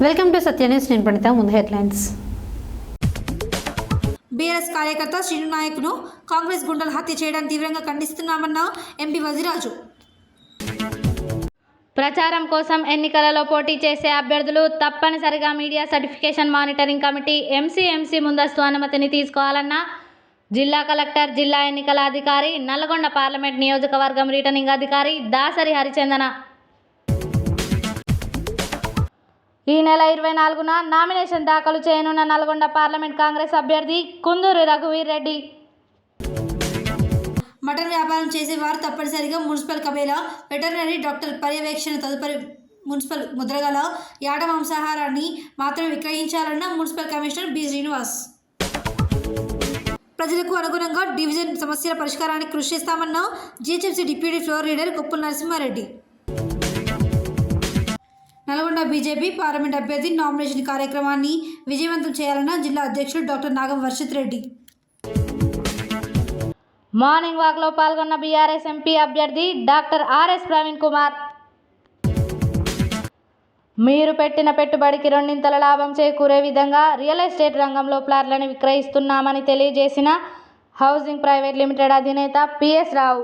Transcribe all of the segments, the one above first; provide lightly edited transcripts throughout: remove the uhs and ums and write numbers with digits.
Welcome to Satya news. నేను పండిత. ముందు headlines. BRS కార్యకర్త శ్రీను నాయక్ను కాంగ్రెస్ గుండలు హత్య చేయడాన్ని తీవ్రంగా ఖండిస్తున్నామన్న ఎంపీ వజిరాజు. ప్రచారం కోసం ఎన్నికలలో పోటీ చేసే అభ్యర్థులు తప్పనిసరిగా media certification monitoring committee MCMC ముందస్తు అనుమతిని తీసుకోవాలన్న జిల్లా కలెక్టర్, జిల్లా ఎన్నికల అధికారి, నల్గొండ పార్లమెంట్ నియోజకవర్గం రిటర్నింగ్ అధికారి దాసరి హరిచందన. ఈ నెల 24న నామినేషన్ దాఖలు చేయనున్న నల్గొండ పార్లమెంట్ కాంగ్రెస్ అభ్యర్థి కుందూరి రఘువీర్ రెడ్డి. మటన్ వ్యాపారం చేసేవారు తప్పనిసరిగా మున్సిపల్ కబేలా, వెటర్నరీ డాక్టర్ పర్యవేక్షణ తదుపరి మున్సిపల్ ముద్రగల యాట మాంసాహారాన్ని మాత్రమే విక్రయించాలన్న మున్సిపల్ కమిషనర్ బి శ్రీనివాస్. ప్రజలకు అనుగుణంగా డివిజన్ సమస్యల పరిష్కారానికి కృషి చేస్తామన్న GHMC deputy floor leader Koppula Narasimha Reddy. Nalgonda BJP parliament అభ్యర్థి నామినేషన్ కార్యక్రమాన్ని విజయవంతం చేయాలన్న జిల్లా అధ్యక్షుడు డాక్టర్ నాగం వర్షిత్ రెడ్డి. మార్నింగ్ వాక్లో పాల్గొన్న బీఆర్ఎస్ ఎంపీ అభ్యర్థి డాక్టర్ ఆర్ఎస్ ప్రవీణ్ కుమార్. మీరు పెట్టిన పెట్టుబడికి రెండింతల లాభం చేకూరే విధంగా రియల్ ఎస్టేట్ రంగంలో ప్లాట్లను విక్రయిస్తున్నామని తెలియజేసిన హౌసింగ్ ప్రైవేట్ లిమిటెడ్ అధినేత పిఎస్ రావు.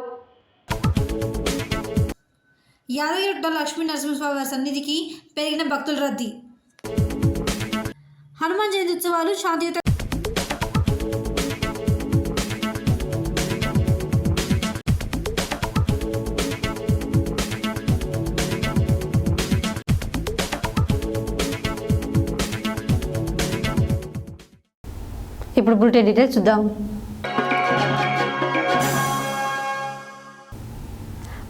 యాదగిరిగుట్ట లక్ష్మీ నరసింహస్వామి సన్నిధికి పెరిగిన భక్తుల రద్దీ. హనుమాన్ జయంతి ఉత్సవాలు శాంతియుత. ఇప్పుడు బులెటిన్ డీటెయిల్స్ చూద్దాం.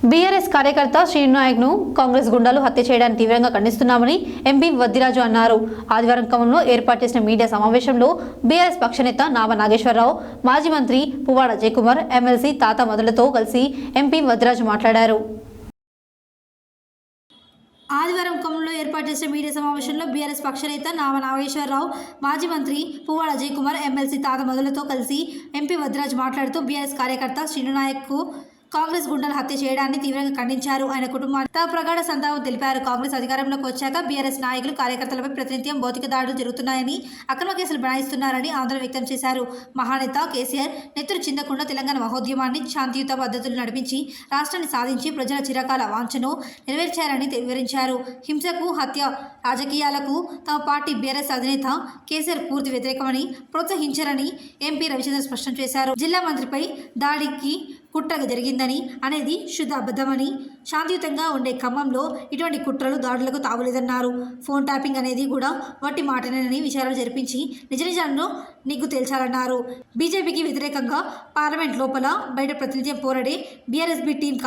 బీఆర్ఎస్ కార్యకర్త శ్రీను నాయక్ను కాంగ్రెస్ గుండాలు హత్య చేయడాన్ని తీవ్రంగా ఖండిస్తున్నామని ఎంపీ వద్దిరాజు అన్నారు. ఆదివారం ఖమ్మంలో ఏర్పాటు చేసిన మీడియా సమావేశంలో బీఆర్ఎస్ పక్షనేత నామ నాగేశ్వరరావు, మాజీ మంత్రి పువ్వాడ జయకుమార్, ఎమ్మెల్సీ తాత మొదలతో కలిసి ఎంపీ వద్దిరాజు మాట్లాడారు. ఆదివారం ఖమ్మంలో ఏర్పాటు చేసిన మీడియా సమావేశంలో బీఆర్ఎస్ పక్షనేత నామ నాగేశ్వరరావు, మాజీ మంత్రి పువ్వాడ జయకుమార్, ఎమ్మెల్సీ తాత మొదలతో కలిసి ఎంపీ వద్దిరాజు మాట్లాడుతూ బీఆర్ఎస్ కార్యకర్త శ్రీను నాయక్కు కాంగ్రెస్ గుండలు హత్య చేయడాన్ని తీవ్రంగా ఖండించారు. ఆయన కుటుంబానికి తమ ప్రగాఢ సంతాపం తెలిపారు. కాంగ్రెస్ అధికారంలోకి వచ్చాక బీఆర్ఎస్ నాయకులు కార్యకర్తలపై ప్రతినిత్యం భౌతిక దాడులు జరుగుతున్నాయని, అక్రమ కేసులు బనాయిస్తున్నారని ఆందోళన వ్యక్తం చేశారు. మహానేత కేసీఆర్ నెత్తురు చిందకుండా తెలంగాణ మహోద్యమాన్ని శాంతియుత పద్ధతులు నడిపించి రాష్ట్రాన్ని సాధించి ప్రజల చిరకాల వాంఛను నెరవేర్చారని వివరించారు. హింసకు, హత్య రాజకీయాలకు తమ పార్టీ బీఆర్ఎస్ అధినేత కేసీఆర్ పూర్తి వ్యతిరేకమని, ప్రోత్సహించారని ఎంపీ రవిచంద్ర స్పష్టం చేశారు. జిల్లా మంత్రిపై దాడికి కుట్ర జరిగిందని అనేది శుద్ధ అబద్ధమని, శాంతియుతంగా ఉండే ఖమ్మంలో ఇటువంటి కుట్రలు, దాడులకు తావులేదన్నారు. ఫోన్ ట్యాపింగ్ అనేది కూడా వట్టి మాటనేనని విచారణ జరిపించి నిజాలను నిగ్గు తేల్చాలన్నారు. బీజేపీకి వ్యతిరేకంగా పార్లమెంట్ లోపల బయట ప్రతినిత్యం పోరాడే బీఆర్ఎస్బీ టీం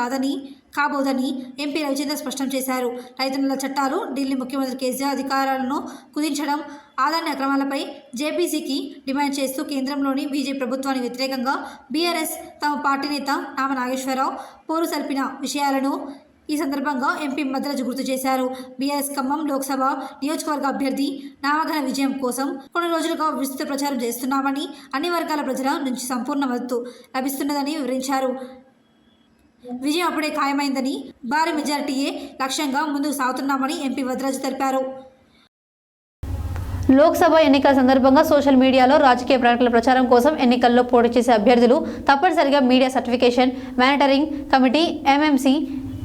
కాబోదని ఎంపీ రవిచంద్ర స్పష్టం చేశారు. రైతన్నల చట్టాలు, ఢిల్లీ ముఖ్యమంత్రి కేసీఆర్ అధికారాలను కుదించడం, ఆదాయ అక్రమాలపై జేపీసీకి డిమాండ్ చేస్తూ కేంద్రంలోని బీజేపీ ప్రభుత్వానికి వ్యతిరేకంగా బీఆర్ఎస్ తమ పార్టీ నేత నామ నాగేశ్వరరావు పోరు సల్పిన విషయాలను ఈ సందర్భంగా ఎంపీ వద్దిరాజు గుర్తు చేశారు. బీఆర్ఎస్ ఖమ్మం లోక్సభ నియోజకవర్గ అభ్యర్థి నామఘన విజయం కోసం కొన్ని రోజులుగా విస్తృత ప్రచారం చేస్తున్నామని, అన్ని వర్గాల ప్రజల నుంచి సంపూర్ణ మద్దతు లభిస్తున్నదని వివరించారు. విజయం అప్పుడే ఖాయమైందని, భారీ మెజారిటీయే లక్ష్యంగా ముందుకు సాగుతున్నామని ఎంపీ వద్దిరాజు తెలిపారు. లోక్సభ ఎన్నికల సందర్భంగా సోషల్ మీడియాలో రాజకీయ ప్రకటనల ప్రచారం కోసం ఎన్నికల్లో పోటీ చేసే అభ్యర్థులు తప్పనిసరిగా media certification monitoring committee MMC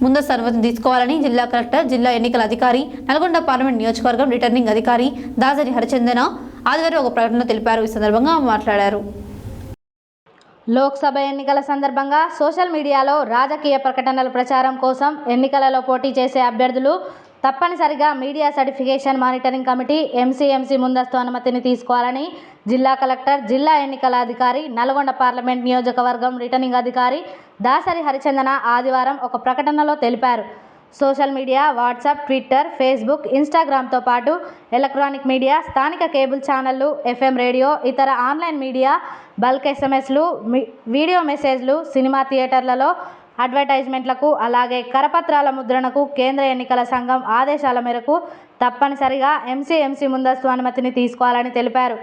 ముందస్తు అనుమతిని తీసుకోవాలని జిల్లా కలెక్టర్, జిల్లా ఎన్నికల అధికారి, నల్గొండ పార్లమెంట్ నియోజకవర్గం రిటర్నింగ్ అధికారి దాసరి హరిచందన ఆదివారం ఒక ప్రకటన తెలిపారు. ఈ సందర్భంగా మాట్లాడారు. లోక్సభ ఎన్నికల సందర్భంగా సోషల్ మీడియాలో రాజకీయ ప్రకటనల ప్రచారం కోసం ఎన్నికలలో పోటీ చేసే అభ్యర్థులు తప్పనిసరిగా media certification monitoring committee MCMC ముందస్తు అనుమతిని తీసుకోవాలని జిల్లా కలెక్టర్, జిల్లా ఎన్నికల అధికారి, నల్గొండ పార్లమెంట్ నియోజకవర్గం రిటర్నింగ్ అధికారి దాసరి హరిచందన ఆదివారం ఒక ప్రకటనలో తెలిపారు. Social media, WhatsApp, Twitter, Facebook, ఇన్స్టాగ్రామ్తో పాటు ఎలక్ట్రానిక్ మీడియా, స్థానిక కేబుల్ ఛానళ్లు, ఎఫ్ఎం రేడియో, ఇతర ఆన్లైన్ మీడియా, బల్క్ ఎస్ఎంఎస్లు, వీడియో మెసేజ్లు, సినిమా థియేటర్లలో అడ్వర్టైజ్మెంట్లకు, అలాగే కరపత్రాల ముద్రణకు కేంద్ర ఎన్నికల సంఘం ఆదేశాల మేరకు తప్పనిసరిగా ఎంసీఎంసీ ముందస్తు అనుమతిని తీసుకోవాలని తెలిపారు.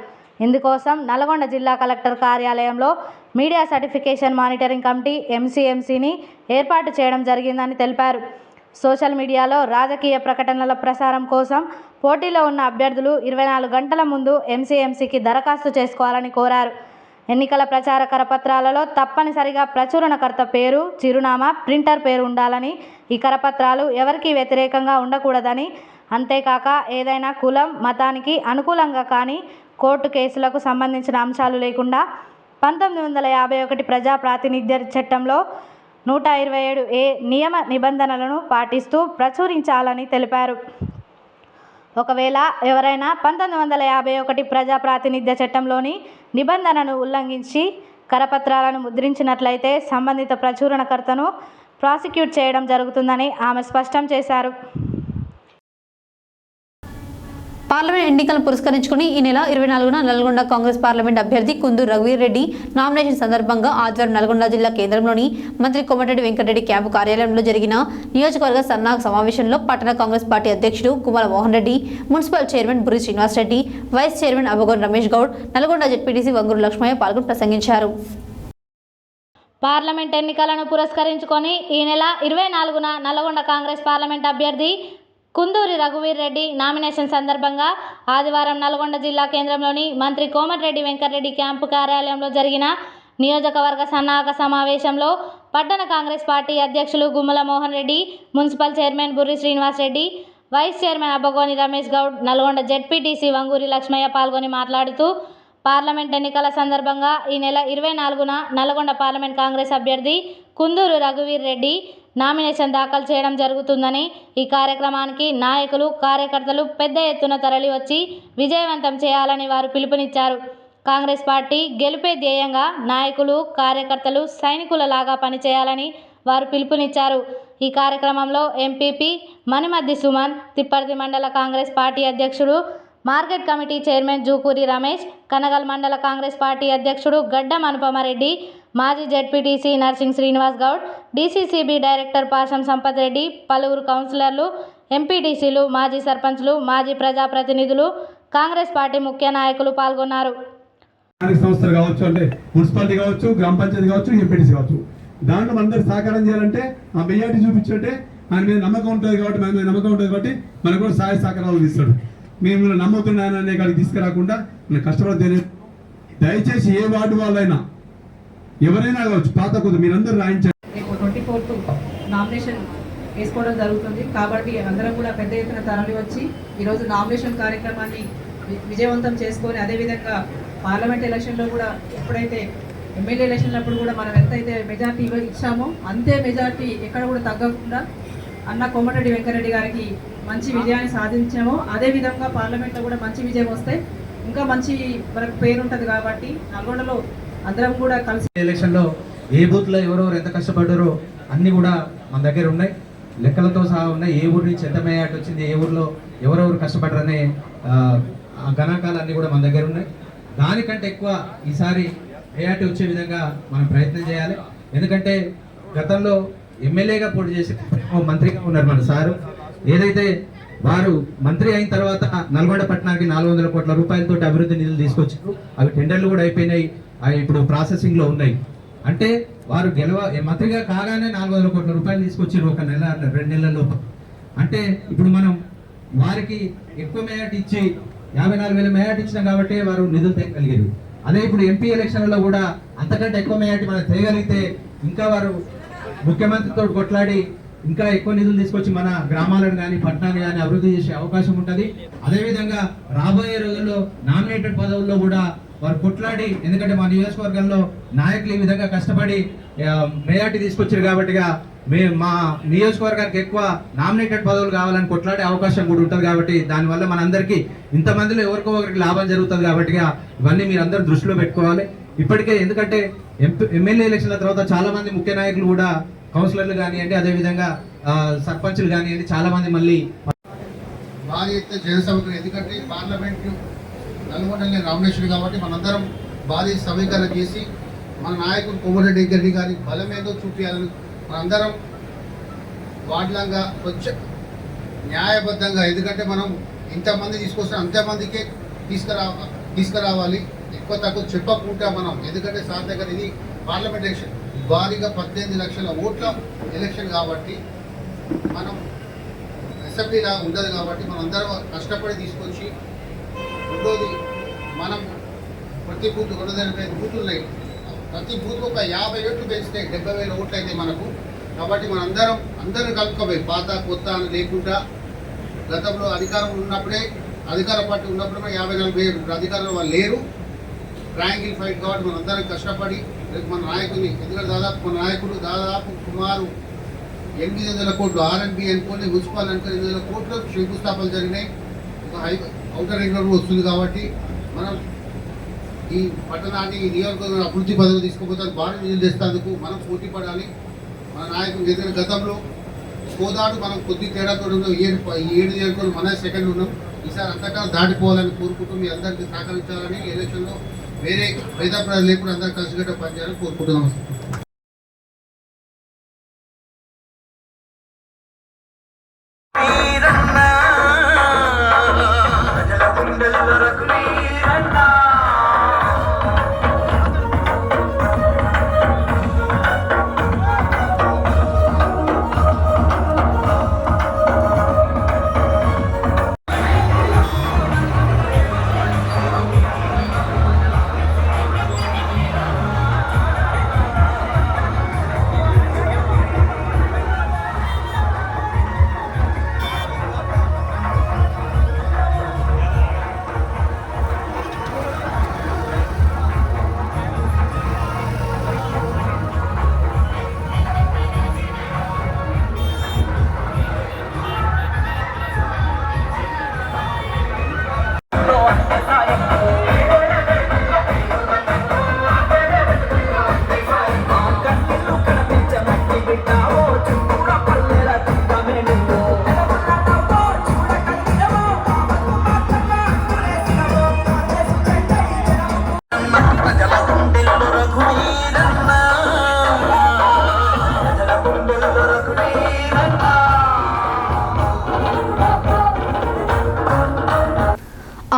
ఇందుకోసం నల్గొండ జిల్లా కలెక్టర్ కార్యాలయంలో మీడియా సర్టిఫికేషన్ మానిటరింగ్ కమిటీ ఎంసీఎంసీని ఏర్పాటు చేయడం జరిగిందని తెలిపారు. సోషల్ మీడియాలో రాజకీయ ప్రకటనల ప్రసారం కోసం పోటీలో ఉన్న అభ్యర్థులు 24 గంటల ముందు ఎంసీఎంసీకి దరఖాస్తు చేసుకోవాలని కోరారు. ఎన్నికల ప్రచార కరపత్రాలలో తప్పనిసరిగా ప్రచురణకర్త పేరు, చిరునామా, ప్రింటర్ పేరు ఉండాలని, ఈ కరపత్రాలు ఎవరికీ వ్యతిరేకంగా ఉండకూడదని, అంతేకాక ఏదైనా కులం, మతానికి అనుకూలంగా కానీ కోర్టు కేసులకు సంబంధించిన అంశాలు లేకుండా 1951 ప్రజా ప్రాతినిధ్య చట్టంలో 127A నియమ నిబంధనలను పాటిస్తూ ప్రచురించాలని తెలిపారు. ఒకవేళ ఎవరైనా 1951 ప్రజా ప్రాతినిధ్య చట్టంలోని నిబంధనను ఉల్లంఘించి కరపత్రాలను ముద్రించినట్లయితే సంబంధిత ప్రచురణకర్తను ప్రాసిక్యూట్ చేయడం జరుగుతుందని ఆమె స్పష్టం చేశారు. పార్లమెంట్ ఎన్నికలను పురస్కరించుకుని ఈ నెల 24న నల్గొండ కాంగ్రెస్ పార్లమెంట్ అభ్యర్థి కుందూరు రఘువీర్ రెడ్డి నామినేషన్ సందర్భంగా ఆదివారం నల్గొండ జిల్లా కేంద్రంలోని మంత్రి కోమటిరెడ్డి వెంకటరెడ్డి క్యాంపు కార్యాలయంలో జరిగిన నియోజకవర్గ సన్నాహక సమావేశంలో పట్టణ కాంగ్రెస్ పార్టీ అధ్యక్షుడు Gummala Mohan Reddy, municipal chairman Burri Srinivas Reddy, vice chairman Abagon Ramesh Goud, Nalgonda ZPTC Vanguru Lakshmaiah పాల్గొని ప్రసంగించారు. పార్లమెంట్ ఎన్నికలను పురస్కరించుకొని ఈ నెల 24న నల్గొండ కాంగ్రెస్ పార్లమెంట్ అభ్యర్థి కుందూరి రఘువీర్ రెడ్డి నామినేషన్ సందర్భంగా ఆదివారం నల్గొండ జిల్లా కేంద్రంలోని మంత్రి కోమటిరెడ్డి వెంకటరెడ్డి క్యాంపు కార్యాలయంలో జరిగిన నియోజకవర్గ సన్నాహక సమావేశంలో పట్టణ కాంగ్రెస్ పార్టీ అధ్యక్షులు Gummala Mohan Reddy, municipal chairman Burri Srinivas Reddy, vice chairman Abbagoni Ramesh Goud, Nalgonda ZPTC Vanguri Lakshmaiah పాల్గొని మాట్లాడుతూ పార్లమెంట్ ఎన్నికల సందర్భంగా ఈ నెల 24న నల్గొండ పార్లమెంట్ కాంగ్రెస్ అభ్యర్థి కుందూరు రఘువీర్ రెడ్డి నామినేషన్ దాఖలు చేయడం జరుగుతుందని, ఈ కార్యక్రమానికి నాయకులు, కార్యకర్తలు పెద్ద ఎత్తున తరలి వచ్చి విజయవంతం చేయాలని వారు పిలుపునిచ్చారు. కాంగ్రెస్ పార్టీ గెలుపే ధ్యేయంగా నాయకులు, కార్యకర్తలు సైనికులలాగా పనిచేయాలని వారు పిలుపునిచ్చారు. ఈ కార్యక్రమంలో ఎంపీపీ మణిమద్ది సుమన్, తిప్పర్తి మండల కాంగ్రెస్ పార్టీ అధ్యక్షుడు, market committee chairman Jukuri Ramesh, Kanagal మండల కాంగ్రెస్ పార్టీ అధ్యక్షుడు గడ్డం అనుపమారెడ్డి, మాజీ ZPTC nursing Srinivas Goud, DCCB director Pasham Sampath Reddy, పలువురు కౌన్సిలర్లు, ఎంపీటీసీలు, మాజీ సర్పంచ్లు, మాజీ ప్రజాప్రతినిధులు, కాంగ్రెస్ పార్టీ ముఖ్య నాయకులు పాల్గొన్నారు. సంస్థలు కావచ్చు, అంటే మున్సిపాలిటీ కావచ్చు, గ్రామ పంచాయతీ కావచ్చు, ఎంపీటీసీ కావచ్చు, దాంట్లో అందరూ సహకారం చేయాలంటే ఆ మెజార్టీ చూపించంటే ఆయన మీద నమ్మకం ఉంటుంది కాబట్టి, మన మీద నమ్మకం ఉంటుంది కాబట్టి మనకు కూడా సహాయ సహకారాలు ఇస్తాడు. మేము నమ్ముతున్నాను అనే కాడికి తీసుకురాకుండా మనం కష్టపడి దయచేసి ఏ వార్డు వాళ్ళైనా ఎవరైనా కావచ్చు, పాత కొద్ది మీరందరూ రాయించండి. రేపు 24th నామినేషన్ వేసుకోవడం జరుగుతుంది కాబట్టి అందరం కూడా పెద్ద ఎత్తున తరలి వచ్చి ఈరోజు నామినేషన్ కార్యక్రమాన్ని విజయవంతం చేసుకొని, అదేవిధంగా పార్లమెంట్ ఎలక్షన్లో కూడా ఎప్పుడైతే ఎమ్మెల్యే ఎలక్షన్లప్పుడు కూడా మనం ఎంతైతే మెజార్టీ ఇచ్చామో అంతే మెజార్టీ ఎక్కడ కూడా తగ్గకుండా అన్న కోమటిరెడ్డి వెంకటరెడ్డి గారికి మంచి విజయాన్ని సాధించామో అదేవిధంగా పార్లమెంట్లో కూడా మంచి విజయం వస్తే ఇంకా మంచి మనకు పేరు ఉంటుంది. కాబట్టి నల్గొండలో అందరం కూడా కలిసి ఎలక్షన్లో ఏ బూత్లో ఎవరెవరు ఎంత కష్టపడ్డారో అన్నీ కూడా మన దగ్గర ఉన్నాయి, లెక్కలతో సహా ఉన్నాయి. ఏ ఊరి నుంచి ఎంత మేయాట్ వచ్చింది, ఏ ఊర్లో ఎవరెవరు కష్టపడ్డారనే గణాంకాలు అన్నీ కూడా మన దగ్గర ఉన్నాయి. దానికంటే ఎక్కువ ఈసారి మేయాట్ వచ్చే విధంగా మనం ప్రయత్నం చేయాలి. ఎందుకంటే గతంలో ఎమ్మెల్యేగా పోటీ చేసి మంత్రిగా ఉన్నారు మన సారు. ఏదైతే వారు మంత్రి అయిన తర్వాత నల్గొండ పట్టణానికి 400 కోట్ల రూపాయలతో అభివృద్ధి నిధులు తీసుకొచ్చారు. అవి టెండర్లు కూడా అయిపోయినాయి, అవి ఇప్పుడు ప్రాసెసింగ్లో ఉన్నాయి. అంటే వారు మంత్రిగా కాగానే 400 కోట్ల రూపాయలు తీసుకొచ్చారు ఒక నెల 2 నెలల్లో. అంటే ఇప్పుడు మనం వారికి ఎక్కువ మేయాట్ ఇచ్చి 54,000 మేయాట్ ఇచ్చినాం కాబట్టి వారు నిధులు తేగలిగారు. అదే ఇప్పుడు ఎంపీ ఎలక్షన్లలో కూడా అంతకంటే ఎక్కువ మేయాట్ మనం తేగలిగితే ఇంకా వారు ముఖ్యమంత్రితో కొట్లాడి ఇంకా ఎక్కువ నిధులు తీసుకొచ్చి మన గ్రామాలను కానీ పట్టణాన్ని కానీ అభివృద్ధి చేసే అవకాశం ఉంటుంది. అదేవిధంగా రాబోయే రోజుల్లో నామినేటెడ్ పదవుల్లో కూడా వారు కొట్లాడి, ఎందుకంటే మా నియోజకవర్గంలో నాయకులు ఈ విధంగా కష్టపడి మేయార్టీ తీసుకొచ్చారు కాబట్టి మా నియోజకవర్గానికి ఎక్కువ నామినేటెడ్ పదవులు కావాలని కొట్లాడే అవకాశం కూడా ఉంటుంది. కాబట్టి దానివల్ల మనందరికీ ఇంతమందిలో ఎవరికో ఒకరికి లాభం జరుగుతుంది. కాబట్టి ఇవన్నీ మీరు అందరూ దృష్టిలో పెట్టుకోవాలి. ఇప్పటికే ఎందుకంటే ఎమ్మెల్యే ఎలక్షన్ల తర్వాత చాలా మంది ముఖ్య నాయకులు కూడా, కౌన్సిలర్లు కానివ్వండి, అదేవిధంగా సర్పంచులు కానివ్వండి, చాలా మంది మళ్ళీ భారీ ఎత్తున జనసభకు, ఎందుకంటే పార్లమెంట్ నల్గొండలే నామినేషన్ కాబట్టి మనందరం భారీ సమీకరణ చేసి మన నాయకుడు కోమటిరెడ్డి వెంకటరెడ్డి గారి బలమేదో చూపించాలని మనందరం వాటిలాగా కొంచెం న్యాయబద్ధంగా, ఎందుకంటే మనం ఇంతమంది తీసుకొస్తే అంతమందికే తీసుకురావాలి, ఎక్కువ తక్కువ చెప్పకుండా మనం. ఎందుకంటే సార్ దగ్గర ఇది పార్లమెంట్ ఎలక్షన్, భారీగా 18 లక్షల ఓట్ల ఎలక్షన్ కాబట్టి మనం అసెంబ్లీ లాగా ఉండదు కాబట్టి మనం అందరం కష్టపడి తీసుకొచ్చి రెండోది మనం ప్రతి బూత్ 280 బూతులు ఉన్నాయి. ప్రతి బూత్ ఒక 50 ఓట్లు పెంచితే 70,000 ఓట్లు అయితే మనకు. కాబట్టి మన అందరం కలుపుకోవాలి, పాత కొత్త అని లేకుండా. గతంలో అధికారం ఉన్నప్పుడే అధికార పార్టీ ఉన్నప్పుడు 54,000 అధికారంలో వాళ్ళు లేరు. ట్రయాంగిల్ ఫైట్ కాబట్టి మనం అందరం కష్టపడి రేపు మన నాయకుని, ఎందుకంటే మన నాయకుడు దాదాపు సుమారు 800 కోట్లు ఆర్ఎండ్బి అనుకోండి, మున్సిపల్ అనుకోని 800 కోట్లు శంకుస్థాపనలు జరిగినాయి. ఒక ఔటర్ రింగ్ రోడ్ వస్తుంది కాబట్టి మనం ఈ పట్టణాన్ని, ఈ నియోజకవర్గం అభివృద్ధి పదవి తీసుకుపోతాను, భారీ నిధులు తెస్తేందుకు మనం పోటీ పడాలి. మన నాయకుడు ఎందుకంటే గతంలో కోదాడు మనం కొద్ది తేడాతో ఉన్నాం, 7 నియోజకవర్గం మన సెకండ్ ఉన్నాం. ఈసారి అంతకన్నా దాటిపోవాలని కోరుకుంటూ మీ అందరికీ సహకరించాలని, ఎలక్షన్లో వేరే ప్రజలు లేకుండా అందరూ కలిసికట్టు పనిచేయాలని కోరుకుంటున్నాం.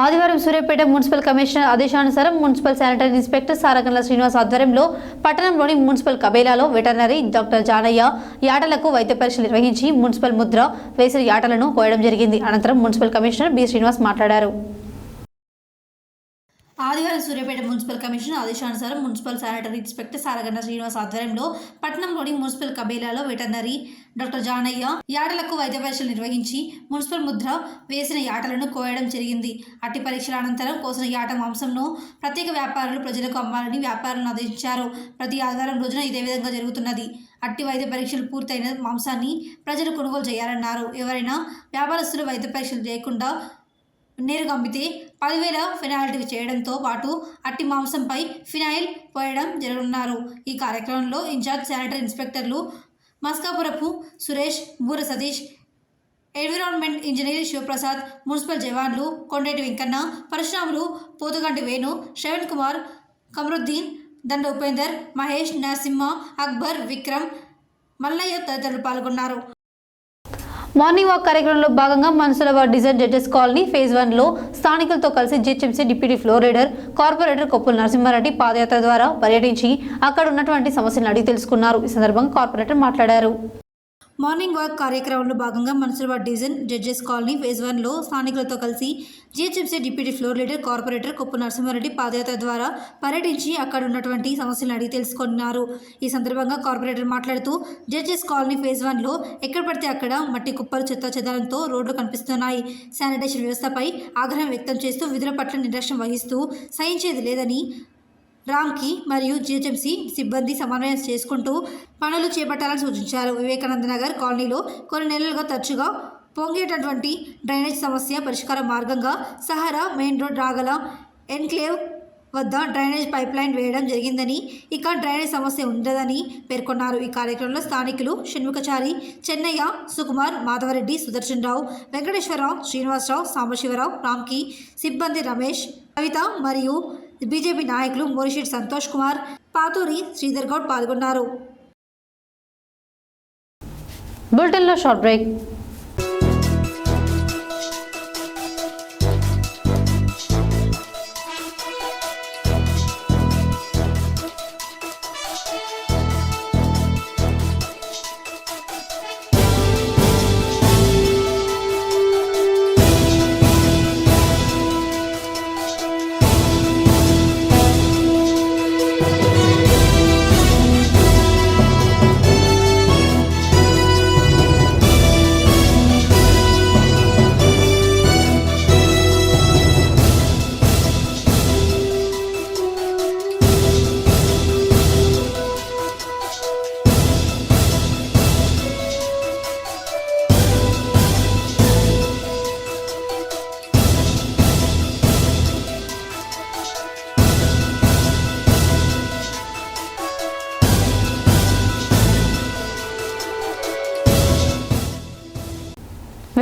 ఆదివారం సూర్యాపేట మున్సిపల్ కమిషనర్ ఆదేశానుసారం municipal sanitary inspector Saragandla Srinivas ఆధ్వర్యంలో పట్టణంలోని మున్సిపల్ కబేలాలో వెటర్నరీ డాక్టర్ జానయ్య యాటలకు వైద్య పరీక్షలు నిర్వహించి మున్సిపల్ ముద్ర వేసిన యాటలను కోయడం జరిగింది. అనంతరం మున్సిపల్ కమిషనర్ బి శ్రీనివాస్ మాట్లాడారు. ఆదివారం సూర్యాపేట మున్సిపల్ కమిషనర్ ఆదేశానుసారం municipal sanitary inspector Saragandla Srinivas ఆధ్వర్యంలో పట్టణంలోని మున్సిపల్ కబేలాలో వెటర్నరీ డాక్టర్ జానయ్య యాటలకు వైద్య పరీక్షలు నిర్వహించి మున్సిపల్ ముద్ర వేసిన యాటలను కోయడం జరిగింది. అట్టి పరీక్షల అనంతరం కోసిన యాట మాంసంను ప్రత్యేక వ్యాపారులు ప్రజలకు అమ్మాలని వ్యాపారులను ఆదేశించారు. ప్రతి ఆదివారం రోజున ఇదే విధంగా జరుగుతున్నది. అట్టి వైద్య పరీక్షలు పూర్తయిన మాంసాన్ని ప్రజలు కొనుగోలు చేయాలన్నారు. ఎవరైనా వ్యాపారస్తులు వైద్య పరీక్షలు చేయకుండా నేరుగా అమ్మితే 10,000 పెనాల్టీ చేయడంతో పాటు అట్టి మాంసంపై ఫినాయిల్ పోయడం జరగనున్నారు. ఈ కార్యక్రమంలో ఇన్ఛార్జ్ శానిటరీ ఇన్స్పెక్టర్లు Maskapurapu Suresh, Boora Satish, environment engineer Shivaprasad, municipal జవాన్లు కొండేటి వెంకన్న, పరశురాములు, పోతుగంటి వేణు, శ్రవణ్ కుమార్, కమరుద్దీన్, దండ ఉపేందర్, మహేష్, నరసింహ, అక్బర్, విక్రమ్, మల్లయ్య తదితరులు పాల్గొన్నారు. మార్నింగ్ వాక్ కార్యక్రమంలో భాగంగా Mansulavada design judges colony phase 1లో స్థానికులతో కలిసి GHMC deputy floor leader corporator Koppula Narasimha Reddy పాదయాత్ర ద్వారా పర్యటించి అక్కడ ఉన్నటువంటి సమస్యలను అడిగి తెలుసుకున్నారు. ఈ సందర్భంగా కార్పొరేటర్ మాట్లాడారు. మార్నింగ్ వాక్ కార్యక్రమంలో భాగంగా మన్సులవాడ డివిజన్ జడ్జెస్ కాలనీ ఫేజ్ 1లో స్థానికులతో కలిసి GHMC deputy floor leader corporator కొప్పు నరసింహారెడ్డి పాదయాత్ర ద్వారా పర్యటించి అక్కడ ఉన్నటువంటి సమస్యలను అడిగి తెలుసుకున్నారు. ఈ సందర్భంగా కార్పొరేటర్ మాట్లాడుతూ జడ్జెస్ కాలనీ ఫేజ్ 1లో ఎక్కడ పడితే అక్కడ మట్టి కుప్పలు, చెత్త చెదారంతో రోడ్లు కనిపిస్తున్నాయి. శానిటేషన్ వ్యవస్థపై ఆగ్రహం వ్యక్తం చేస్తూ విధుల పట్ల నిర్లక్ష్యం వహిస్తూ సహించేది లేదని రామ్కి మరియు జిహెచ్ఎంసీ సిబ్బంది సమన్వయం చేసుకుంటూ పనులు చేపట్టాలని సూచించారు. వివేకానంద నగర్ కాలనీలో కొన్ని నెలలుగా తరచుగా పొంగేటటువంటి డ్రైనేజ్ సమస్య పరిష్కార మార్గంగా సహారా మెయిన్ రోడ్ రాగల ఎన్క్లేవ్ వద్ద డ్రైనేజ్ పైప్ లైన్ వేయడం జరిగిందని, ఇక డ్రైనేజ్ సమస్య ఉండదని పేర్కొన్నారు. ఈ కార్యక్రమంలో స్థానికులు షణ్ముఖచారి, చెన్నయ్య, సుకుమార్, మాధవరెడ్డి, సుదర్శన్ రావు, వెంకటేశ్వరరావు, శ్రీనివాసరావు, సాంబశివరావు, రామ్కి సిబ్బంది రమేష్, కవిత మరియు బీజేపీ నాయకులు మోరిషెట్టి సంతోష్ కుమార్, పాతూరి శ్రీధర్ గౌడ్ పాల్గొన్నారు. బులెటిన్లో short break.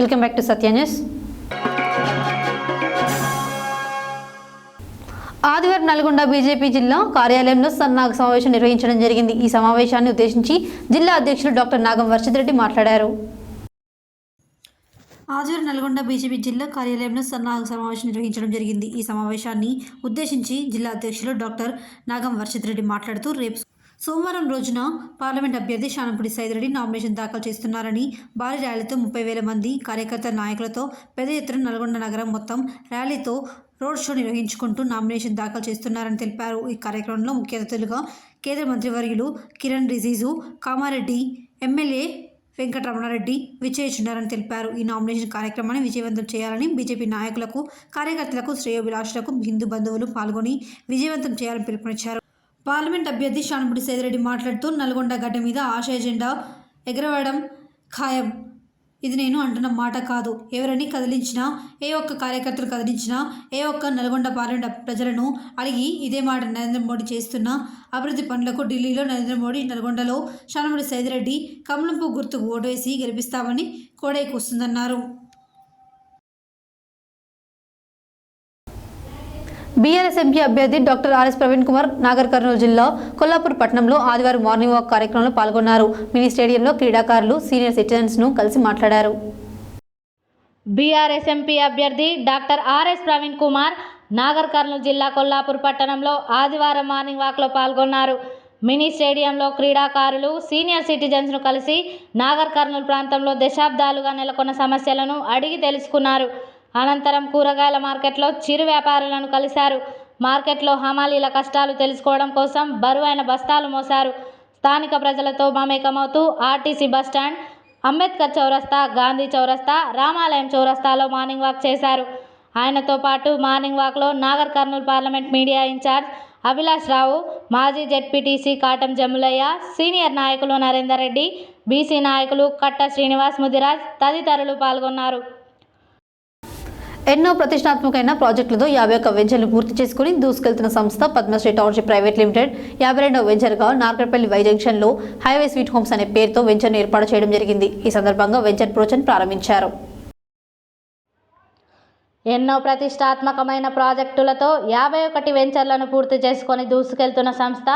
Welcome back to Satya news. ఆదివారం నల్గొండ బీజేపీ జిల్లా కార్యాలయంలో సన్నాహక సమావేశం నిర్వహించడం జరిగింది. ఈ సమావేశాన్ని ఉద్దేశించి జిల్లా అధ్యక్షులు డాక్టర్ నాగం వర్షిత్ రెడ్డి మాట్లాడారు. ఆదివారం నల్గొండ బీజేపీ జిల్లా కార్యాలయంలో సన్నాహక సమావేశం నిర్వహించడం జరిగింది. ఈ సమావేశాన్ని ఉద్దేశించి జిల్లా అధ్యక్షులు డాక్టర్ నాగం వర్షిత్ రెడ్డి మాట్లాడుతూ రేపు సోమవారం రోజున పార్లమెంట్ అభ్యర్థి శానంపూడి సైదిరెడ్డి నామినేషన్ దాఖలు చేస్తున్నారని, భారీ ర్యాలీతో 30,000 మంది కార్యకర్త నాయకులతో పెద్ద ఎత్తున నల్గొండ నగరం మొత్తం ర్యాలీతో రోడ్ షో నిర్వహించుకుంటూ నామినేషన్ దాఖలు చేస్తున్నారని తెలిపారు. ఈ కార్యక్రమంలో ముఖ్య అతిథులుగా కేంద్ర మంత్రివర్యులు కిరణ్ రిజిజు, కామారెడ్డి ఎమ్మెల్యే వెంకటరమణారెడ్డి విచ్చేస్తున్నారని తెలిపారు. ఈ నామినేషన్ కార్యక్రమాన్ని విజయవంతం చేయాలని బీజేపీ నాయకులకు, కార్యకర్తలకు, శ్రేయోభిలాషులకు, హిందూ బంధువులు పాల్గొని విజయవంతం చేయాలని పిలుపునిచ్చారు. పార్లమెంట్ అభ్యర్థి శానంపూడి సైదిరెడ్డి మాట్లాడుతూ నల్గొండ గడ్డ మీద ఆశయ జెండా ఎగరవేయడం ఖాయం. ఇది నేను అంటున్న మాట కాదు. ఎవరిని కదిలించినా, ఏ ఒక్క కార్యకర్తలు కదిలించినా, ఏ ఒక్క నల్గొండ పార్లమెంట్ ప్రజలను అడిగి ఇదే మాట నరేంద్ర మోడీ చేస్తున్న అభివృద్ధి పనులకు ఢిల్లీలో నరేంద్ర మోడీ, నల్గొండలో శానంపూడి సైదిరెడ్డి కమలంపు గుర్తుకు ఓటు వేసి గెలిపిస్తామని కోడైకొస్తుందన్నారు. బీఆర్ఎస్ ఎంపీ అభ్యర్థి డాక్టర్ ఆర్ఎస్ ప్రవీణ్ కుమార్ నాగర్ కర్నూలు జిల్లా కొల్లాపూర్ పట్టణంలో ఆదివారం మార్నింగ్ వాక్ కార్యక్రమంలో పాల్గొన్నారు. మినీ స్టేడియంలో క్రీడాకారులు, సీనియర్ సిటిజన్స్ను కలిసి మాట్లాడారు. బీఆర్ఎస్ ఎంపీ అభ్యర్థి డాక్టర్ ఆర్ఎస్ ప్రవీణ్ కుమార్ నాగర్ కర్నూలు జిల్లా కొల్లాపూర్ పట్టణంలో ఆదివారం మార్నింగ్ వాక్లో పాల్గొన్నారు. మినీ స్టేడియంలో క్రీడాకారులు, సీనియర్ సిటిజన్స్ను కలిసి నాగర్ కర్నూలు ప్రాంతంలో దశాబ్దాలుగా నెలకొన్న సమస్యలను అడిగి తెలుసుకున్నారు. అనంతరం కూరగాయల మార్కెట్లో చిరు వ్యాపారులను కలిశారు. మార్కెట్లో హమాలీల కష్టాలు తెలుసుకోవడం కోసం బరువైన బస్తాలు మోశారు. స్థానిక ప్రజలతో మమేకమవుతూ ఆర్టీసీ బస్టాండ్, అంబేద్కర్ చౌరస్తా, గాంధీ చౌరస్తా, రామాలయం చౌరస్తాలో మార్నింగ్ వాక్ చేశారు. ఆయనతో పాటు మార్నింగ్ వాక్లో Nagar Kurnool parliament media in charge Abhilash Rao, మాజీ జెడ్పీటీసీ కాటం జమ్ములయ్య, సీనియర్ నాయకులు నరేందర్ రెడ్డి, బీసీ నాయకులు కట్ట శ్రీనివాస్ ముదిరాజ్ తదితరులు పాల్గొన్నారు. ఎన్నో ప్రతిష్టాత్మకమైన ప్రాజెక్టులతో 51 వెంచర్లు పూర్తి చేసుకుని దూసుకెళ్తున్న సంస్థ పద్మశ్రీ టౌన్షిప్ ప్రైవేట్ లిమిటెడ్ 52వ వెంచర్గా నార్కట్పల్లి వై జంక్షన్లో హైవే స్వీట్ హోమ్స్ అనే పేరుతో వెంచర్ను ఏర్పాటు చేయడం జరిగింది. ఈ సందర్భంగా వెంచర్ బ్రోచర్ను ప్రారంభించారు. ఎన్నో ప్రతిష్టాత్మకమైన ప్రాజెక్టులతో 51 వెంచర్లను పూర్తి చేసుకొని దూసుకెళ్తున్న సంస్థ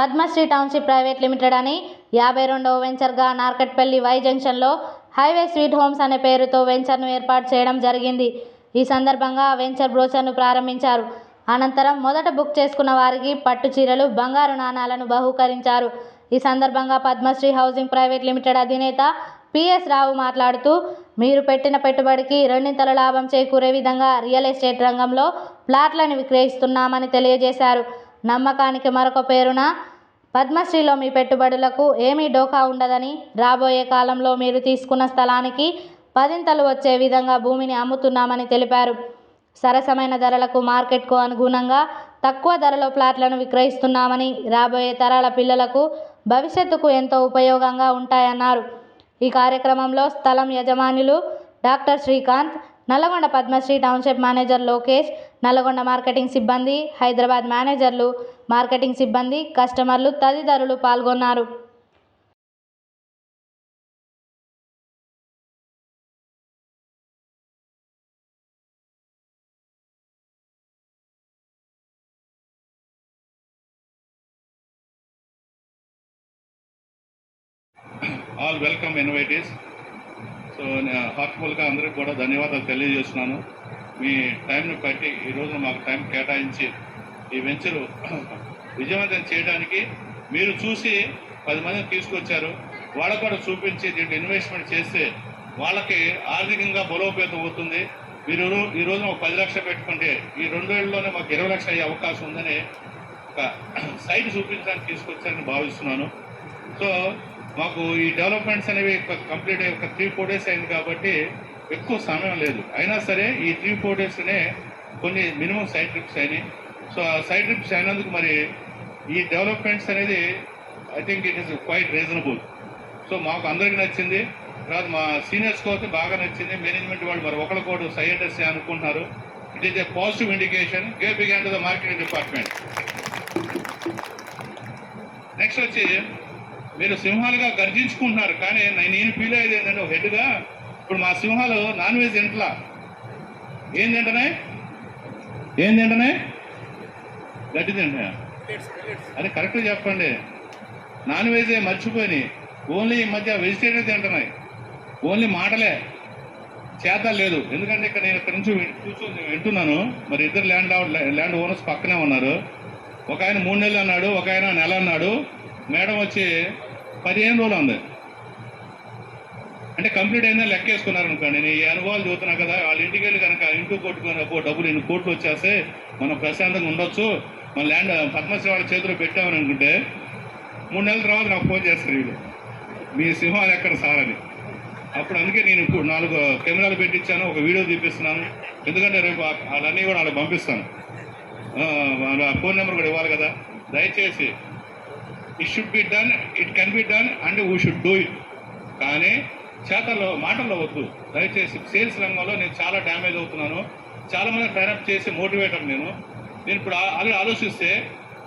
పద్మశ్రీ టౌన్షిప్ ప్రైవేట్ లిమిటెడ్ అని 52వ వెంచర్గా నార్కట్పల్లి వై జంక్షన్లో హైవే స్వీట్ హోమ్స్ అనే పేరుతో వెంచర్ను ఏర్పాటు చేయడం జరిగింది. ఈ సందర్భంగా వెంచర్ బ్రోచర్ను ప్రారంభించారు. అనంతరం మొదట బుక్ చేసుకున్న వారికి పట్టు చీరలు, బంగారు నాణాలను బహూకరించారు. ఈ సందర్భంగా పద్మశ్రీ హౌసింగ్ ప్రైవేట్ లిమిటెడ్ అధినేత పిఎస్ రావు మాట్లాడుతూ, మీరు పెట్టిన పెట్టుబడికి రెండింతల లాభం చేకూరే విధంగా రియల్ ఎస్టేట్ రంగంలో ప్లాట్లను విక్రయిస్తున్నామని తెలియజేశారు. నమ్మకానికి మరొక పేరున పద్మశ్రీలో మీ పెట్టుబడులకు ఏమీ డోకా ఉండదని, రాబోయే కాలంలో మీరు తీసుకున్న స్థలానికి 10 వచ్చే విధంగా భూమిని అమ్ముతున్నామని తెలిపారు. సరసమైన ధరలకు మార్కెట్కు అనుగుణంగా తక్కువ ధరలో ప్లాట్లను విక్రయిస్తున్నామని, రాబోయే తరాల పిల్లలకు భవిష్యత్తుకు ఎంతో ఉపయోగంగా ఉంటాయన్నారు. ఈ కార్యక్రమంలో స్థలం యజమానులు doctor Srikanth, Nalgonda Padmasri township manager Lokesh, Nalgonda marketing సిబ్బంది, హైదరాబాద్ మేనేజర్లు, మార్కెటింగ్ సిబ్బంది, కస్టమర్లు తదితరులు పాల్గొన్నారు. All welcome invitees. సో హార్ట్ఫుల్గా అందరికీ కూడా ధన్యవాదాలు తెలియజేస్తున్నాను. మీ టైంను బట్టి ఈరోజు మాకు టైం కేటాయించి ఈ వెంచరు విజయవంతం చేయడానికి మీరు చూసి 10 మందిని తీసుకొచ్చారు. వాళ్ళకు కూడా చూపించి దీంట్లో ఇన్వెస్ట్మెంట్ చేస్తే వాళ్ళకి ఆర్థికంగా బలోపేతం అవుతుంది. మీరు ఈరోజు ఒక 10 లక్షలు పెట్టుకుంటే ఈ 2 ఏళ్ళలోనే మాకు 20 లక్షలు అయ్యే అవకాశం ఉందని ఒక సైట్ చూపించడానికి తీసుకొచ్చారని భావిస్తున్నాను. సో మాకు ఈ డెవలప్మెంట్స్ అనేవి కంప్లీట్ అయ్యి ఒక 3-4 డేస్ అయింది కాబట్టి ఎక్కువ సమయం లేదు. అయినా సరే ఈ 3-4 డేస్నే కొన్ని మినిమం సైడ్ ట్రిప్స్ అయినాయి. సో ఆ సైడ్ ట్రిప్స్ అయినందుకు మరి ఈ డెవలప్మెంట్స్ అనేది I think it is quite reasonable. So మాకు అందరికీ నచ్చింది. తర్వాత మా సీనియర్స్కి అయితే బాగా నచ్చింది. మేనేజ్మెంట్ వాళ్ళు మరి ఒకరికొకరు సైఎంటర్స్ అనుకుంటున్నారు. It is a positive indication. Give big hand to the marketing department. Next వచ్చి మీరు సింహాలుగా గర్జించుకుంటున్నారు, కానీ నేను ఫీల్ అయ్యేది ఏంటంటే ఒక హెడ్గా ఇప్పుడు మా సింహాలు నాన్ వెజ్ తింటలా. ఏం తింటున్నాయి? గడ్డి తింటున్నాయా? అది కరెక్ట్గా చెప్పండి. నాన్ వెజ్ మర్చిపోయి ఓన్లీ ఈ మధ్య వెజిటేరియన్ తింటున్నాయి. ఓన్లీ మాటలే, చేద్దాం లేదు. ఎందుకంటే నేను ఇక్కడ నుంచి కూర్చొని వింటున్నాను. మరి ఇద్దరు ల్యాండ్ ఓనర్స్ పక్కనే ఉన్నారు. ఒక ఆయన 3 నెలలు అన్నాడు, ఒక ఆయన నెల అన్నాడు. మేడం వచ్చి 15 రోజులు ఉంది. అంటే కంప్లీట్ అయిందని లెక్క వేసుకున్నారు అనుకోండి. నేను ఈ అనుభవాలు చూస్తున్నా కదా. వాళ్ళ ఇంటికి వెళ్ళి కనుక ఇంటూ కొట్టుకుని డబ్బులు 2 కోట్లు వచ్చేస్తే మనం ప్రశాంతంగా ఉండొచ్చు. మన ల్యాండ్ పద్మశ్రీ వాళ్ళ చేతిలో పెట్టామని అనుకుంటే 3 నెలల తర్వాత నాకు ఫోన్ చేస్తారు వీళ్ళు, మీ సింహాలు ఎక్కడ సార్ అని. అప్పుడు అందుకే నేను ఇప్పుడు 4 కెమెరాలు పెట్టించాను, ఒక వీడియో తీపిస్తున్నాను. ఎందుకంటే రేపు వాళ్ళన్నీ కూడా వాళ్ళకి పంపిస్తాను. వాళ్ళ ఫోన్ నెంబర్ కూడా ఇవ్వాలి కదా. దయచేసి it should be done, it can be done and we should do it. కానీ చేతల్లో మాటల్లో వద్దు దయచేసి. సేల్స్ రంగంలో నేను చాలా డ్యామేజ్ అవుతున్నాను. చాలామంది ట్రైనప్ చేసి మోటివేటర్ నేను ఇప్పుడు ఆలోచిస్తే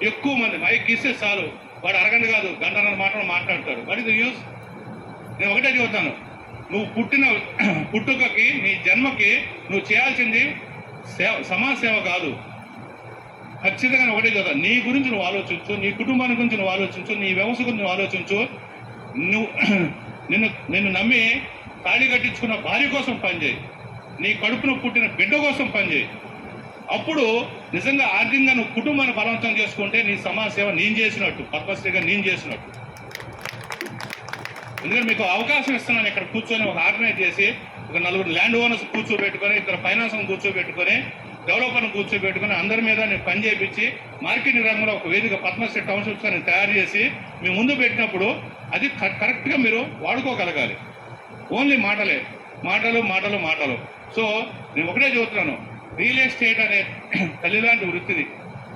ఎక్కువ మంది మైక్ ఇస్తే చాలు, వాడు అరగంట కాదు గంటన్నర మాటలు మాట్లాడతాడు. What is the use? నేను ఒకటే చెబుతాను, నువ్వు పుట్టుకకి నీ జన్మకి నువ్వు చేయాల్సింది సమాజ సేవ కాదు. ఖచ్చితంగా ఒకటే చెబుతాను, నీ గురించి నువ్వు ఆలోచించు, నీ కుటుంబాన్ని గురించి నువ్వు ఆలోచించు, నీ వ్యవస్థ గురించి నువ్వు ఆలోచించు. నిన్ను నమ్మి తాళి కట్టించుకున్న భార్య కోసం పనిచేయి, నీ కడుపును పుట్టిన బిడ్డ కోసం పనిచేయి. అప్పుడు నిజంగా ఆర్థికంగా నువ్వు కుటుంబాన్ని బలవంతం చేసుకుంటే నీ సమాజ సేవ నేను చేసినట్టు, పద్మశ్రీగా నేను చేసినట్టు. ఎందుకంటే మీకు అవకాశం ఇస్తున్నాను. ఇక్కడ కూర్చొని ఒక ఆర్గనైజ్ చేసి ఒక 4 ల్యాండ్ ఓనర్స్ కూర్చోబెట్టుకొని, 2 ఫైనాన్స్ కూర్చోబెట్టుకొని, డెవలపర్ని కూర్చోబెట్టుకొని అందరి మీద నేను పని చేయించి మార్కెటింగ్ రంగంలో ఒక వేదిక పద్మశ్రీ టౌన్షిప్స్ అని తయారు చేసి మీ ముందు పెట్టినప్పుడు అది కరెక్ట్గా మీరు వాడుకోగలగాలి. ఓన్లీ మాటలు. సో నేను ఒకటే చెబుతున్నాను, రియల్ ఎస్టేట్ అనే తల్లిలాంటి వృత్తిది.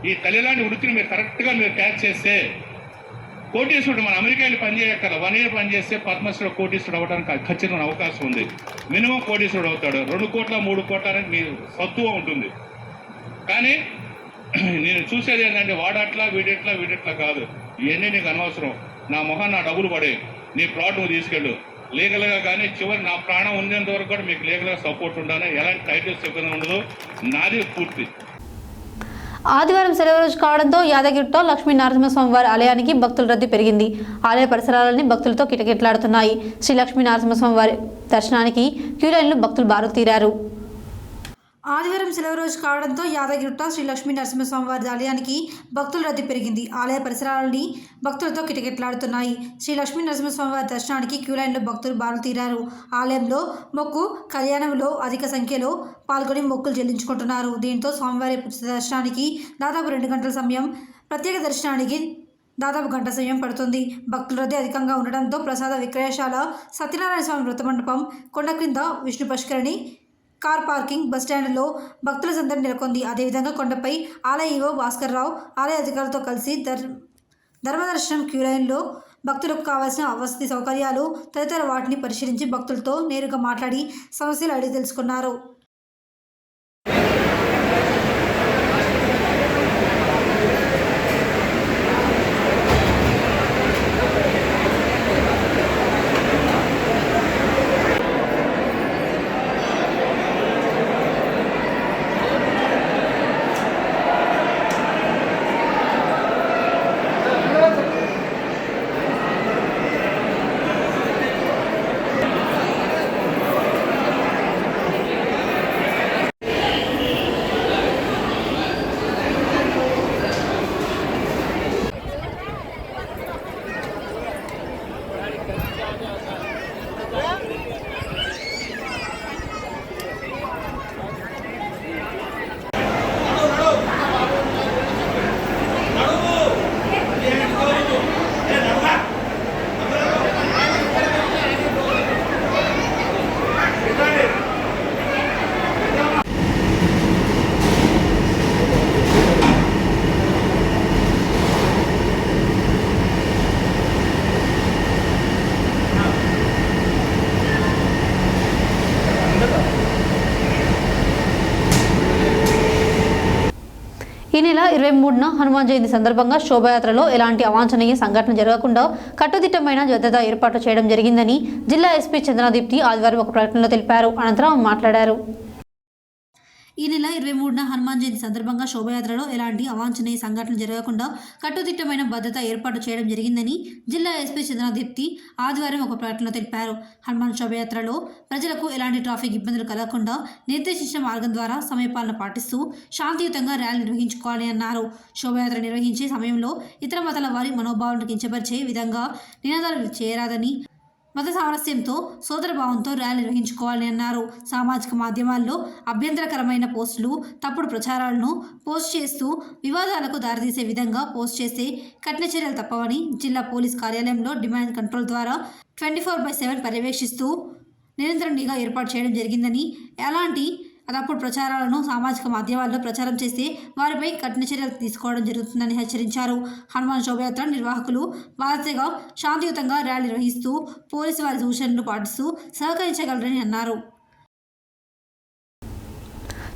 ఈ తల్లిలాంటి వృత్తిని మీరు కరెక్ట్గా మీరు క్యాచ్ చేస్తే కోటీశ్వరుడు మన అమెరికా వెళ్ళి పనిచేయక్కల 1 year పనిచేస్తే పద్మశ్రీలో కోటీశ్వరుడు అవ్వడానికి ఖచ్చితంగా అవకాశం ఉంది. మినిమం కోటీశ్వరుడు అవుతాడు. 2 కోట్ల 3 కోట్ల అనేది మీ సత్తువ ఉంటుంది. కానీ నేను చూసేది ఏంటంటే వాడట్లా వీడెట్లా కాదు. ఇవన్నీ నీకు అనవసరం. నా మొహం నా డబ్బులు పడే, నీ ప్లాట్ నువ్వు తీసుకెళ్ళు లీగల్గా. కానీ చివరి నా ప్రాణం ఉండేంత వరకు కూడా మీకు లీగల్గా సపోర్ట్ ఉండాలి. ఎలాంటి టైటిల్స్ ఇబ్బంది ఉండదు. నాది పూర్తి. ఆదివారం సెలవు రోజు కావడంతో యాదగిరిలో లక్ష్మీ నరసింహస్వామి వారి ఆలయానికి భక్తుల రద్దీ పెరిగింది. ఆలయ పరిసరాలన్నీ భక్తులతో కిటకిటలాడుతున్నాయి. శ్రీ లక్ష్మీ నరసింహస్వామి వారి దర్శనానికి క్యూ లైన్లో భక్తులు బారు తీరారు. ఆదివారం సెలవు రోజు కావడంతో యాదగిరిగుట్ట శ్రీ లక్ష్మీ నరసింహస్వామి వారి ఆలయానికి భక్తుల రద్దీ పెరిగింది. ఆలయ పరిసరాలని భక్తులతో కిటకిటలాడుతున్నాయి. శ్రీ లక్ష్మీ నరసింహస్వామి వారి దర్శనానికి క్యూ లైన్లో భక్తులు బారులు తీరారు. ఆలయంలో మొక్కు కళ్యాణంలో అధిక సంఖ్యలో పాల్గొని మొక్కులు చెల్లించుకుంటున్నారు. దీంతో స్వామివారి దర్శనానికి దాదాపు 2 గంటల సమయం, ప్రత్యేక దర్శనానికి దాదాపు గంట సమయం పడుతుంది. భక్తుల రద్దీ అధికంగా ఉండడంతో ప్రసాద విక్రయశాల, సత్యనారాయణ స్వామి వ్రత మండపం, కొండ క్రింద విష్ణు పుష్కరిణి, కార్ పార్కింగ్, బస్టాండ్లో భక్తుల సందడి నెలకొంది. అదేవిధంగా కొండపై ఆలయ ఈవో భాస్కర్ రావు ఆలయ అధికారులతో కలిసి ధర్మదర్శనం క్యూ లైన్లో భక్తులకు కావాల్సిన వసతి సౌకర్యాలు తదితర వాటిని పరిశీలించి భక్తులతో నేరుగా మాట్లాడి సమస్యలు అడిగి తెలుసుకున్నారు. ఈ నెల 23న హనుమాన్ జయంతి సందర్భంగా శోభాయాత్రలో ఎలాంటి అవాంఛనీయ సంఘటన జరగకుండా కట్టుదిట్టమైన భద్రత ఏర్పాటు చేయడం జరిగిందని జిల్లా ఎస్పీ చంద్రదీప్తి ఆదివారం ఒక ప్రకటనలో తెలిపారు. అనంతరం మాట్లాడారు. ఈ నెల 23న హనుమాన్ జయంతి సందర్భంగా శోభయాత్రలో ఎలాంటి అవాంఛనీయ సంఘటనలు జరగకుండా కట్టుదిట్టమైన భద్రత ఏర్పాటు చేయడం జరిగిందని జిల్లా ఎస్పీ చంద్రదీప్తి ఆదివారం ఒక ప్రకటనలో తెలిపారు. హనుమాన్ శోభయాత్రలో ప్రజలకు ఎలాంటి ట్రాఫిక్ ఇబ్బందులు కలగకుండా నిర్దేశించిన మార్గం ద్వారా సమయపాలన పాటిస్తూ శాంతియుతంగా ర్యాలీ నిర్వహించుకోవాలని అన్నారు. శోభయాత్ర నిర్వహించే సమయంలో ఇతర మతాల వారి మనోభావాలను కించపరిచే విధంగా నినాదాలు చేయరాదని, మత సామరస్యంతో సోదరభావంతో ర్యాలీ నిర్వహించుకోవాలని అన్నారు. సామాజిక మాధ్యమాల్లో అభ్యంతరకరమైన పోస్టులు, తప్పుడు ప్రచారాలను పోస్ట్ చేస్తూ వివాదాలకు దారితీసే విధంగా పోస్ట్ చేస్తే కఠిన చర్యలు తప్పవని జిల్లా పోలీస్ కార్యాలయంలో డిమాండ్ కంట్రోల్ ద్వారా 24/7 పర్యవేక్షిస్తూ నిరంతరం నిఘా ఏర్పాటు చేయడం జరిగిందని, ఎలాంటి తప్పుడు ప్రచారాలను సామాజిక మాధ్యమాల్లో ప్రచారం చేస్తే వారిపై కఠిన చర్యలు తీసుకోవడం జరుగుతుందని హెచ్చరించారు. హనుమాన్ శోభయాత్ర నిర్వాహకులు బాధ్యతగా శాంతియుతంగా ర్యాలీ నిర్వహిస్తూ పోలీసు వారి సూచనలు పాటిస్తూ సహకరించగలరని అన్నారు.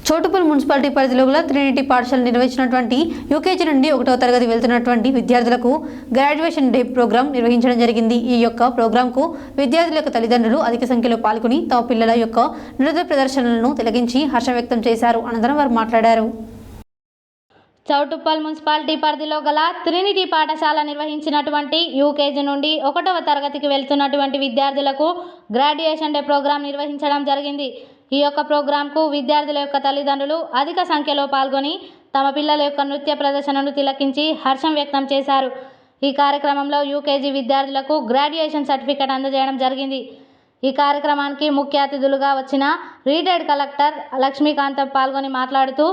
చోటుపల్ మున్సిపాలిటీ పరిధిలో గల ట్రినిటీ పాఠశాల నిర్వహించినటువంటి యూకేజీ నుండి 1వ తరగతి వెళ్తున్నటువంటి విద్యార్థులకు గ్రాడ్యుయేషన్ డే ప్రోగ్రాం నిర్వహించడం జరిగింది. ఈ యొక్క ప్రోగ్రాంకు విద్యార్థుల యొక్క తల్లిదండ్రులు అధిక సంఖ్యలో పాల్గొని తమ పిల్లల యొక్క నృత్య ప్రదర్శనలను తిలకించి హర్షం వ్యక్తం చేశారు. అనంతరం వారు మాట్లాడారు. చౌటుప్పల్ మున్సిపాలిటీ పరిధిలో గల ట్రినిటీ పాఠశాల నిర్వహించినటువంటి యూకేజీ నుండి 1వ తరగతికి వెళ్తున్నటువంటి విద్యార్థులకు గ్రాడ్యుయేషన్ డే ప్రోగ్రాం నిర్వహించడం జరిగింది. ఈ యొక్క ప్రోగ్రాంకు విద్యార్థుల యొక్క తల్లిదండ్రులు అధిక సంఖ్యలో పాల్గొని తమ పిల్లల యొక్క నృత్య ప్రదర్శనను తిలకించి హర్షం వ్యక్తం చేశారు. ఈ కార్యక్రమంలో యూకేజీ విద్యార్థులకు గ్రాడ్యుయేషన్ సర్టిఫికెట్ అందజేయడం జరిగింది. ఈ కార్యక్రమానికి ముఖ్య అతిథులుగా వచ్చిన రిటైర్డ్ కలెక్టర్ లక్ష్మీకాంతం పాల్గొని మాట్లాడుతూ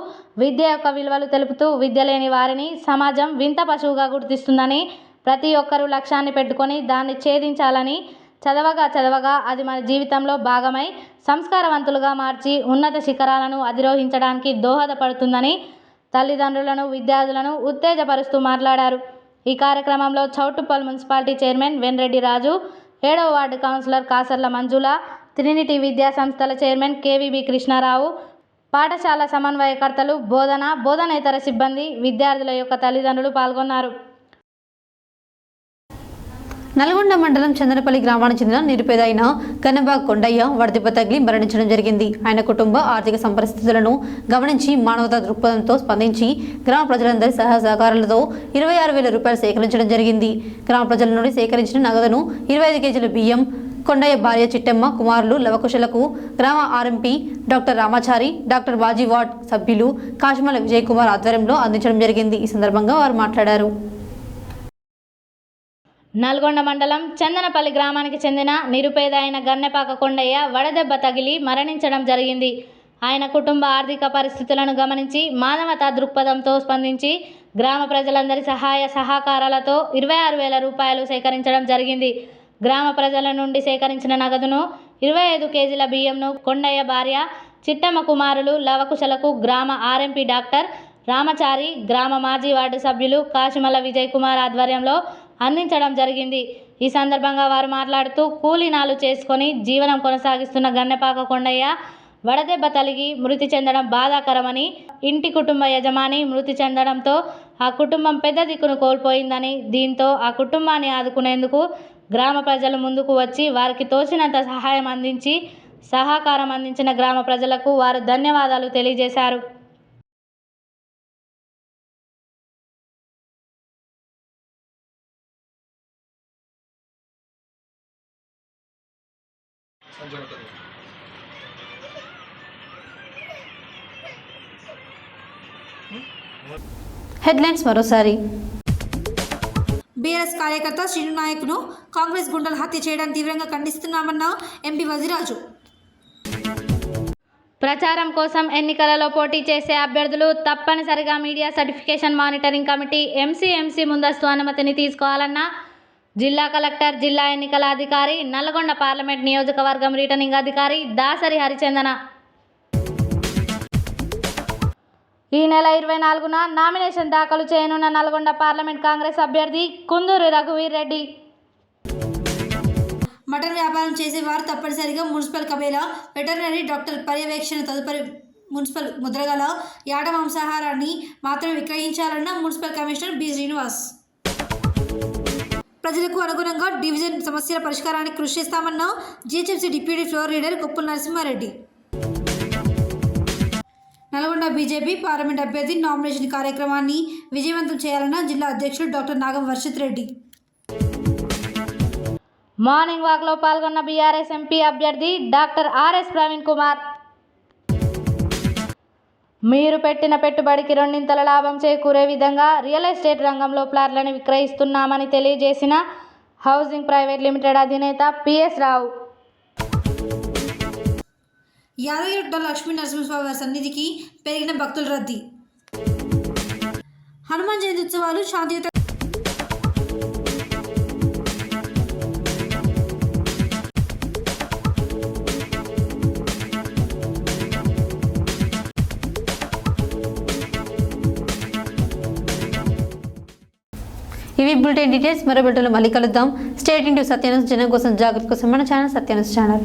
విద్య యొక్క విలువలు తెలుపుతూ విద్య లేని వారిని సమాజం వింత పశువుగా గుర్తిస్తుందని, ప్రతి ఒక్కరూ లక్ష్యాన్ని పెట్టుకొని దాన్ని ఛేదించాలని, చదవగా అది మన జీవితంలో భాగమై సంస్కారవంతులుగా మార్చి ఉన్నత శిఖరాలను అధిరోహించడానికి దోహదపడుతుందని తల్లిదండ్రులను, విద్యార్థులను ఉత్తేజపరుస్తూ మాట్లాడారు. ఈ కార్యక్రమంలో చౌటుప్పల్ మున్సిపాలిటీ చైర్మన్ వెన్రెడ్డి రాజు, 7వ వార్డు కౌన్సిలర్ కాసర్ల మంజుల, ట్రినిటీ విద్యా సంస్థల చైర్మన్ కేవీబీ కృష్ణారావు, పాఠశాల సమన్వయకర్తలు, బోధనేతర సిబ్బంది, విద్యార్థుల యొక్క తల్లిదండ్రులు పాల్గొన్నారు. నల్గొండ మండలం చందనపల్లి గ్రామానికి చెందిన నిరుపేద అయిన కన్నబాగ్ కొండయ్య వడదెబ్బ తగిలి మరణించడం జరిగింది. ఆయన కుటుంబ ఆర్థిక పరిస్థితులను గమనించి మానవతా దృక్పథంతో స్పందించి గ్రామ ప్రజలందరి సహకారాలతో 26,000 రూపాయలు సేకరించడం జరిగింది. గ్రామ ప్రజల నుండి సేకరించిన నగదును 25 కేజీల బియ్యం కొండయ్య భార్య చిట్టమ్మ, కుమారులు లవకుశలకు గ్రామ RMP doctor Ramachari, doctor Baji ward సభ్యులు కాశమల విజయ్ కుమార్ ఆధ్వర్యంలో అందించడం జరిగింది. ఈ సందర్భంగా వారు మాట్లాడారు. నల్గొండ మండలం చందనపల్లి గ్రామానికి చెందిన నిరుపేద అయిన గన్నెపాక కొండయ్య వడదెబ్బ తగిలి మరణించడం జరిగింది. ఆయన కుటుంబ ఆర్థిక పరిస్థితులను గమనించి మానవతా దృక్పథంతో స్పందించి గ్రామ ప్రజలందరి సహాయ సహకారాలతో 26,000 రూపాయలు సేకరించడం జరిగింది. గ్రామ ప్రజల నుండి సేకరించిన నగదును 25 కేజీల బియ్యంను కొండయ్య భార్య చిట్టమ్మ, కుమారులు లవకుశలకు గ్రామ ఆర్ఎంపీ డాక్టర్ రామచారి, గ్రామ మాజీ వార్డు సభ్యులు కాశమల విజయ్ కుమార్ ఆధ్వర్యంలో అందించడం జరిగింది. ఈ సందర్భంగా వారు మాట్లాడుతూ కూలీనాలు చేసుకొని జీవనం కొనసాగిస్తున్న గన్నెపాక కొండయ్య వడదెబ్బ తగిలి మృతి చెందడం బాధాకరమని, ఇంటి కుటుంబ యజమాని మృతి చెందడంతో ఆ కుటుంబం పెద్ద దిక్కును కోల్పోయిందని, దీంతో ఆ కుటుంబాన్ని ఆదుకునేందుకు గ్రామ ప్రజలు ముందుకు వచ్చి వారికి తోచినంత సహకారం అందించిన గ్రామ ప్రజలకు వారు ధన్యవాదాలు తెలియజేశారు. హెడ్లైన్స్ మరోసారి. బీఆర్ఎస్ కార్యకర్త శ్రీను నాయక్ను కాంగ్రెస్ గుండెలు హత్య చేయడానికి తీవ్రంగా ఖండిస్తున్నామన్న ఎంపీ వజిరాజు. ప్రచారం కోసం ఎన్నికలలో పోటీ చేసే అభ్యర్థులు తప్పనిసరిగా media certification monitoring committee MCMC ముందస్తు అనుమతిని తీసుకోవాలన్న జిల్లా కలెక్టర్, జిల్లా ఎన్నికల అధికారి, నల్గొండ పార్లమెంట్ నియోజకవర్గం రిటర్నింగ్ అధికారి దాసరి హరిచందన. ఈ నెల 24న నామినేషన్ దాఖలు చేయనున్న నల్గొండ పార్లమెంట్ కాంగ్రెస్ అభ్యర్థి కుందూరు రఘువీర్ రెడ్డి. మటన్ వ్యాపారం చేసేవారు తప్పనిసరిగా మున్సిపల్ కబేలా వెటర్నరీ డాక్టర్ పర్యవేక్షణ తదుపరి మున్సిపల్ ముద్రగల యాట మాంసాహారాన్ని మాత్రమే విక్రయించాలన్న మున్సిపల్ కమిషనర్ బి శ్రీనివాస్. ప్రజలకు అనుగుణంగా డివిజన్ సమస్యల పరిష్కారానికి కృషి చేస్తామన్న GHMC deputy floor leader Koppula Narasimha Reddy. Nalgonda BJP parliament అభ్యర్థి నామినేషన్ కార్యక్రమాన్ని విజయవంతం చేయాలన్న జిల్లా అధ్యక్షుడు డాక్టర్ నాగం వర్షిత్ రెడ్డి. మార్నింగ్ వాక్లో పాల్గొన్న బీఆర్ఎస్ ఎంపీ అభ్యర్థి డాక్టర్ ఆర్ఎస్ ప్రవీణ్ కుమార్. మీరు పెట్టిన పెట్టుబడికి రెండింతల లాభం చేకూరే విధంగా రియల్ ఎస్టేట్ రంగంలో ప్లాట్లను విక్రయిస్తున్నామని తెలియజేసిన హౌసింగ్ ప్రైవేట్ లిమిటెడ్ అధినేత పిఎస్ రావు. యాదగిరిగుట్ట లక్ష్మీ నరసింహస్వామి వారి సన్నిధికి పెరిగిన భక్తుల రద్దీ. హనుమాన్ జయంతి ఉత్సవాలు శాంతియుత ఇవి బులెటిన్ డీటెయిల్స్. మరో బులెటిన్లో మళ్ళీ కలుద్దాం. స్టేట్ ఇంటూ సత్యాన్యూస్, జనం కోసం జాగ్రత్త కోసం మన ఛానల్ సత్యాన్యూస్ ఛానల్.